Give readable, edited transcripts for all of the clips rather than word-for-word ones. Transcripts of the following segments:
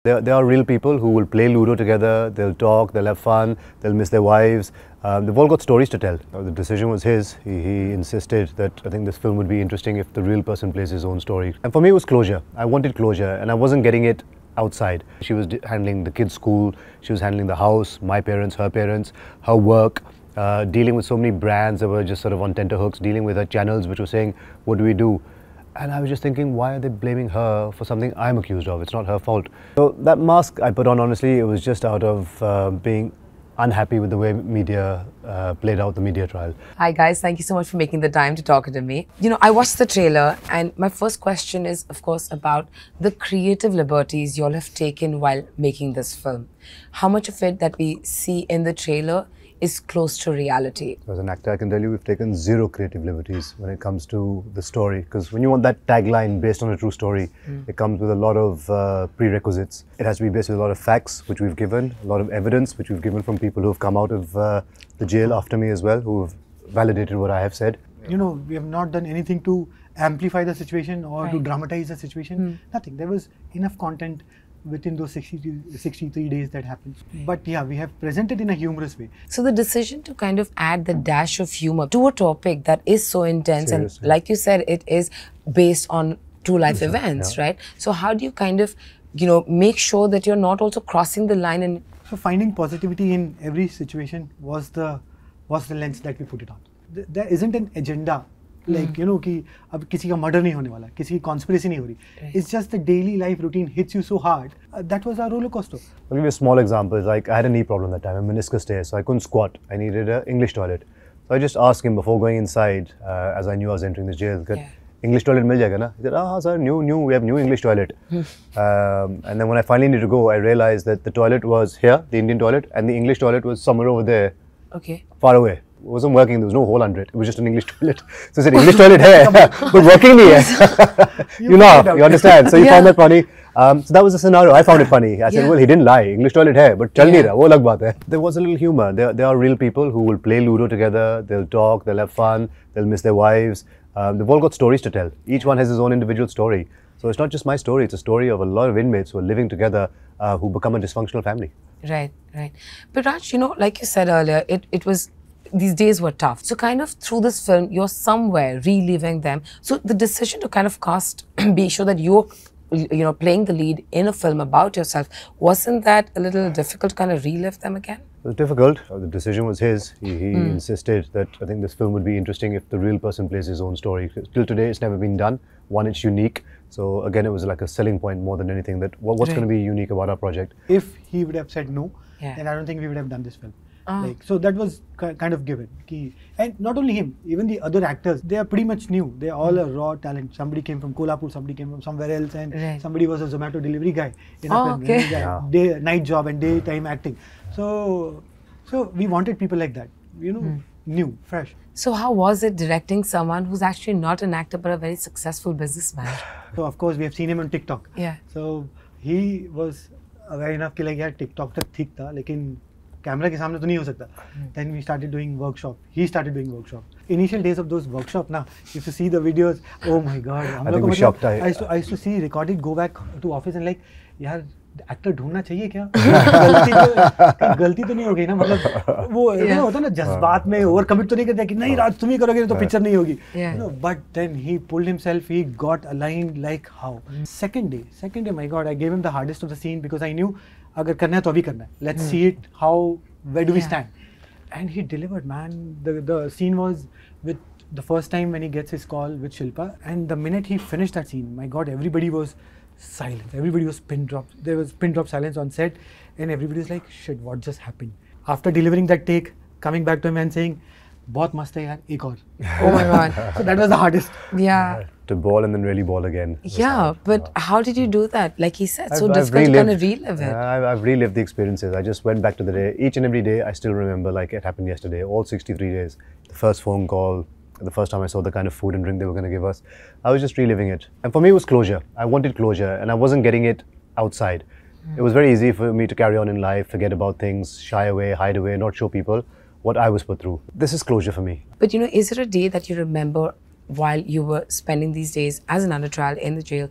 There are real people who will play Ludo together, they'll talk, they'll have fun, they'll miss their wives. They've all got stories to tell. The decision was his. He insisted that I think this film would be interesting if the real person plays his own story. And for me it was closure. I wanted closure and I wasn't getting it outside. She was handling the kids' school, she was handling the house, my parents, her work, dealing with so many brands that were just sort of on tenterhooks, dealing with her channels which were saying, what do we do? And I was just thinking, why are they blaming her for something I'm accused of? It's not her fault. So that mask I put on, honestly, it was just out of being unhappy with the way media played out the media trial. Hi guys, thank you so much for making the time to talk to me. You know, I watched the trailer and my first question is, of course, about the creative liberties you all have taken while making this film. How much of it that we see in the trailer is close to reality? As an actor, I can tell you we've taken zero creative liberties when it comes to the story, because when you want that tagline based on a true story, it comes with a lot of prerequisites. It has to be based on a lot of facts, which we've given, a lot of evidence, which we've given from people who have come out of the jail after me as well, who have validated what I have said. You know, we have not done anything to amplify the situation or to dramatize the situation. Nothing. There was enough content within those 63 days that happened. But yeah, we have presented in a humorous way. So the decision to kind of add the dash of humor to a topic that is so intense, seriously, and like you said, it is based on true life events, right? So how do you kind of, you know, make sure that you're not also crossing the line? And so finding positivity in every situation was the lens that we put it on. There isn't an agenda. Like, you know, कि अब किसी का murder नहीं होने वाला, किसी की conspiracy नहीं हो रही. It's just the daily life routine hits you so hard. That was our roller coaster. I'll give you a small example. Like, I had a knee problem that time, a meniscus tear, so I couldn't squat. I needed an English toilet. So I just asked him before going inside, as I knew I was entering the jail, English toilet मिल जाएगा ना? He said, ah, sir, we have new English toilet. And then when I finally needed to go, I realized that the toilet was here, the Indian toilet, and the English toilet was somewhere over there, far away. It wasn't working, there was no hole under it. It was just an English toilet. So I said, English toilet hai, but working nahi hai. You laugh, you understand. So you found that funny. So that was the scenario. I found it funny. I said, well, he didn't lie. English toilet hai, but chal nahi raha. Wo alag baat hai. There was a little humor. There are real people who will play Ludo together. They'll talk, they'll have fun, they'll miss their wives. They've all got stories to tell. Each one has his own individual story. So it's not just my story. It's a story of a lot of inmates who are living together, who become a dysfunctional family. Right, right. But Raj, you know, like you said earlier, it was, these days were tough. So kind of through this film, you're somewhere reliving them. So the decision to kind of cast, be sure that you're, you know, playing the lead in a film about yourself, wasn't that a little difficult to kind of relive them again? It was difficult. The decision was his. He insisted that I think this film would be interesting if the real person plays his own story. Till today, it's never been done. One, it's unique. So again, it was like a selling point more than anything, that what's going to be unique about our project. If he would have said no, then I don't think we would have done this film. Like, so that was kind of given. And not only him, even the other actors, they are pretty much new. They all are raw talent. Somebody came from Kolhapur, somebody came from somewhere else, and somebody was a Zomato delivery guy. In a film, night job and daytime acting. So we wanted people like that, you know, new, fresh. So how was it directing someone who's actually not an actor but a very successful businessman? So of course we have seen him on TikTok. Yeah. So he was aware enough कि like यार TikTok तक ठीक था, लेकिन camera के सामने तो नहीं हो सकता. Then we started doing workshop. He started doing workshop. Initial days of those workshop ना, used to see the videos. Oh my God. I think we shocked. I used to see recorded, go back to office and like, यार actor ढूंढना चाहिए क्या? गलती तो नहीं हो गई ना, मतलब वो होता ना जज्बात में ओवर कमिट तो नहीं करते कि नहीं राज तुम ही करोगे तो पिक्चर नहीं होगी. But then he pulled himself, he got aligned like how. Second day, my God, I gave him the hardest of the scene because I knew अगर करना है तो अभी करना है. Let's see it. How, where do we stand? And he delivered, man. The scene was with the first time when he gets his call with Shilpa, and the minute he finished that scene, my God, everybody was silent. Everybody was pin dropped. There was pin drop silence on set, and everybody was like, shit, what just happened? After delivering that take, coming back to him and saying, बहुत मस्त है यार, एक और. Oh my God. So that was the hardest. Yeah. To ball and then really ball again. Yeah, but how did you do that? Like he said, so difficult to kind of relive it. I've relived the experiences. I just went back to the day. Each and every day, I still remember like it happened yesterday. All 63 days. The first phone call, the first time I saw the kind of food and drink they were going to give us. I was just reliving it. And for me, it was closure. I wanted closure and I wasn't getting it outside. It was very easy for me to carry on in life, forget about things, shy away, hide away, not show people what I was put through. This is closure for me. But you know, is there a day that you remember while you were spending these days as an under trial in the jail,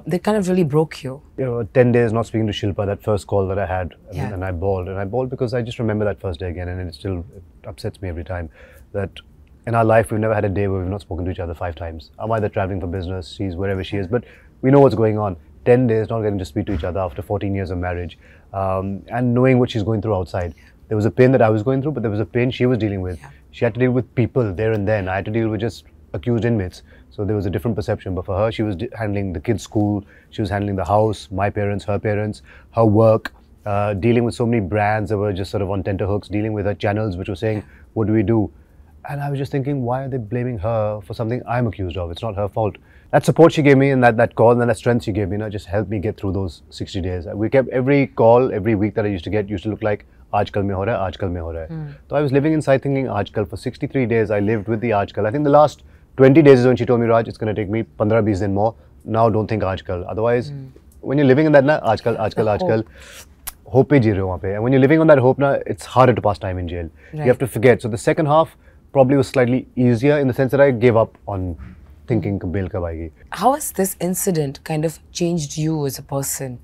they kind of really broke you? 10 days not speaking to Shilpa, that first call that I had, Yeah. and I bawled. And I bawled because I just remember that first day again, and it still upsets me every time that in our life we've never had a day where we've not spoken to each other 5 times. I'm either traveling for business, she's wherever she is, but we know what's going on. 10 days not getting to speak to each other after 14 years of marriage, and knowing what she's going through outside. There was a pain that I was going through, but there was a pain she was dealing with. Yeah. She had to deal with people there and then. I had to deal with just accused inmates. So there was a different perception. But for her, she was handling the kids' school, she was handling the house, my parents, her work, dealing with so many brands that were just sort of on tenterhooks, dealing with her channels which were saying, what do we do? And I was just thinking, why are they blaming her for something I'm accused of? It's not her fault. That support she gave me and that call and that strength she gave me, just helped me get through those 60 days. We kept every call, every week that I used to get, used to look like, Aajkal mein ho raha hai, Aajkal mein ho raha hai. So I was living inside thinking Aajkal for 63 days. I lived with the Aajkal. I think the last 20 days is when she told me, Raj, it's going to take me 15-20 days more. Now don't think Aajkal. Otherwise, when you're living in that, Aajkal, hope pe ji rahe ho wahan pe. And when you're living on that hope, it's harder to pass time in jail. Right. You have to forget. So the second half probably was slightly easier in the sense that I gave up on thinking bail kab aayegi. How has this incident kind of changed you as a person?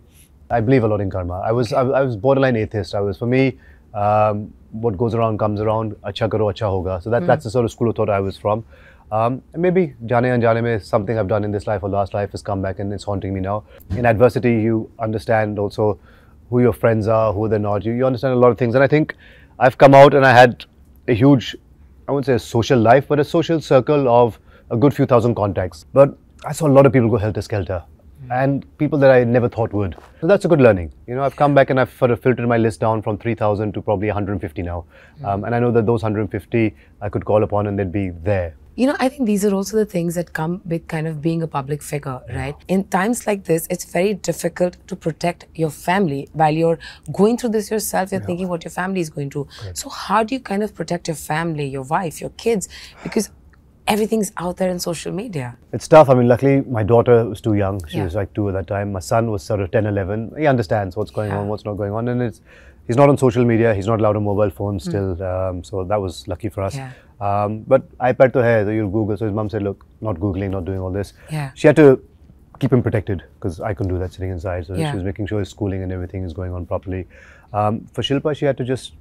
I believe a lot in karma. I was borderline atheist. For me, what goes around comes around. Acha karo, acha hoga. So that's the sort of school of thought I was from. And maybe jane anjane mein something I've done in this life or last life has come back and it's haunting me now. In adversity, you understand also who your friends are, who they're not. You understand a lot of things. And I think I've come out and I had a huge, I wouldn't say a social life, but a social circle of a good few thousand contacts. But I saw a lot of people go helter-skelter. And people that I never thought would. So that's a good learning. I've come back and I've sort of filtered my list down from 3,000 to probably 150 now. And I know that those 150 I could call upon and they'd be there. I think these are also the things that come with kind of being a public figure, right? In times like this, it's very difficult to protect your family. While you're going through this yourself, you're thinking what your family is going through. Right. So how do you kind of protect your family, your wife, your kids? Because everything's out there in social media. It's tough. I mean, luckily, my daughter was too young. She was like 2 at that time. My son was sort of 10, 11. He understands what's going on, what's not going on. And he's not on social media. He's not allowed a mobile phone still. So that was lucky for us. Yeah. But iPad to hai, so you'll Google. So his mum said, look, not Googling, not doing all this. Yeah. She had to keep him protected because I couldn't do that sitting inside. So Yeah. she was making sure his schooling and everything is going on properly. For Shilpa, she had to just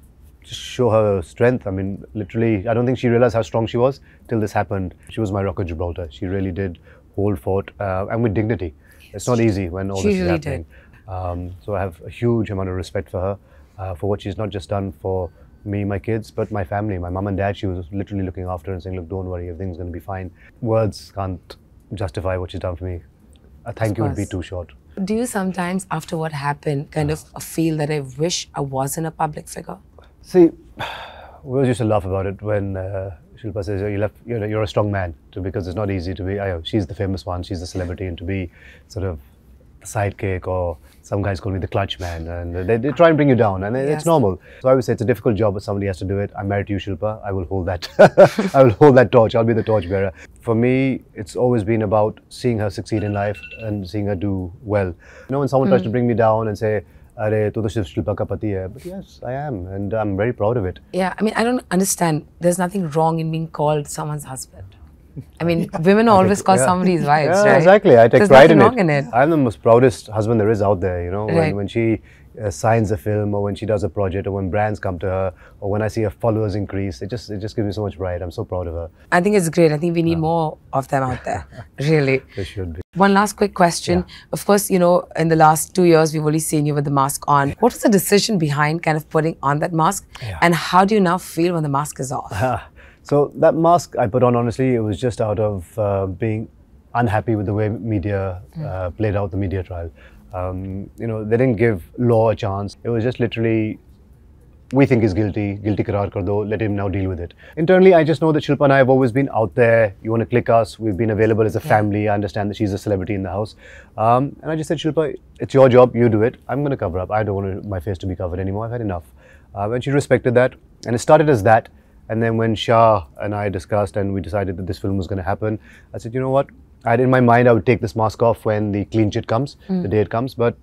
show her strength. I mean, literally, I don't think she realized how strong she was till this happened. She was my rock of Gibraltar. She really did hold fort and with dignity. It's not easy when all this is happening. So I have a huge amount of respect for her, for what she's not just done for me, my kids, but my family, my mum and dad. She was literally looking after her and saying, look, don't worry, everything's going to be fine. Words can't justify what she's done for me. A thank you would be too short. Do you sometimes, after what happened, kind of feel that I wish I wasn't a public figure? See, we always used to laugh about it when Shilpa says, you're a strong man, because it's not easy to be, she's the famous one, she's the celebrity, and to be sort of the sidekick, or some guys call me the clutch man, and they try and bring you down, and it's normal. So I would say it's a difficult job, but somebody has to do it. I'm married to you, Shilpa. I will hold that. I will hold that torch. I'll be the torch bearer. For me, it's always been about seeing her succeed in life and seeing her do well. When someone tries to bring me down and say, "Arey, tu to sirf Shilpa ka pati hai," but yes, I am, and I'm very proud of it. Yeah, I mean, I don't understand. There's nothing wrong in being called someone's husband. I mean, women always call somebody's wives, right? Exactly. I take There's pride in nothing wrong in it. I'm the most proudest husband there is out there, Right. when she signs a film, or when she does a project, or when brands come to her, or when I see her followers increase. It just gives me so much pride. I'm so proud of her. I think it's great. I think we need more of them out there, really. There should be. One last quick question. Of course, in the last 2 years, we've only seen you with the mask on. What was the decision behind kind of putting on that mask? And how do you now feel when the mask is off? So that mask I put on, honestly, it was just out of being unhappy with the way media played out the media trial. They didn't give law a chance. It was just literally, we think he's guilty karar kar do, let him now deal with it. Internally, I just know that Shilpa and I have always been out there. You want to click us, we've been available as a family. I understand that she's a celebrity in the house. And I just said, Shilpa, it's your job, you do it. I'm going to cover up. I don't want my face to be covered anymore. I've had enough. And she respected that. And it started as that. And then when Shah and I discussed and we decided that this film was going to happen, I said, you know what? I had in my mind I would take this mask off when the clean chit comes, the day it comes. But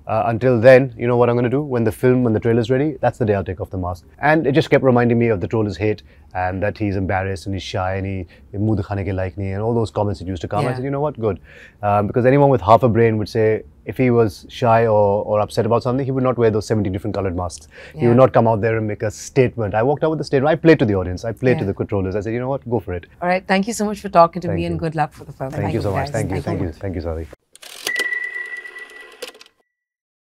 Until then, you know what I'm going to do? When the trailer's ready, that's the day I'll take off the mask. And it just kept reminding me of the troller's hate and that he's embarrassed and he's shy and he muh dikhane ke laik nahi hai and all those comments that used to come. I said, you know what? Good. Because anyone with half a brain would say, if he was shy or upset about something, he would not wear those 70 different colored masks. He would not come out there and make a statement. I walked out with a statement. I played to the audience. I played to the controllers. I said, you know what? Go for it. All right. Thank you so much for talking to me and good luck for the film. Thank you so much. Thank you, Sari.